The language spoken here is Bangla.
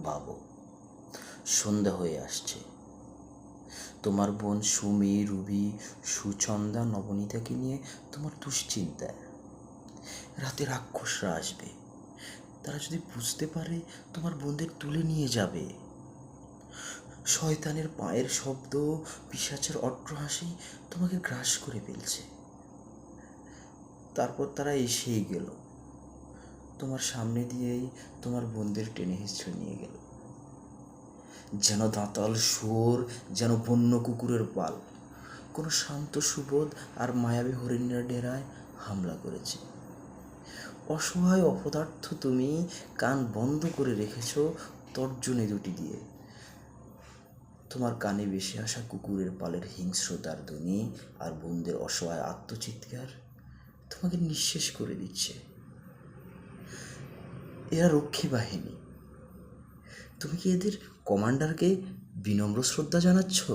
ভাবো, সন্ধ্যা হয়ে আসছে। তোমার বোন সুমি, রুবি, সুচন্দা, নবনীতাকে নিয়ে তোমার দুশ্চিন্তায়। রাতে রাক্ষসরা আসবে। তারা যদি বুঝতে পারে তোমার বোনদের তুলে নিয়ে যাবে। শয়তানের পায়ের শব্দ, পিশাচের অট্টহাসি তোমাকে গ্রাস করে ফেলছে। তারপর তারা এসেই গেল, তোমার সামনে দিয়েই তোমার বোনদের টেনে হিঁচড়ে নিয়ে গেল। যেন দাঁতাল শুয়োর, যেন বন্য কুকুরের পাল। কোনো শান্ত সুবোধ আর মায়াবী হরিণের ডেরায় হামলা করেছে। অসহায় অপদার্থ তুমি কান বন্ধ করে রেখেছ তর্জনী দুটি দিয়ে। তোমার কানে ভেসে আসা কুকুরের পালের হিংস্রতার ধ্বনি আর বোনদের অসহায় আত্মচিৎকার তোমাকে নিঃশেষ করে দিচ্ছে। এরা রক্ষী বাহিনী। তুমি কি এদের কমান্ডারকে বিনম্র শ্রদ্ধা জানাচ্ছ?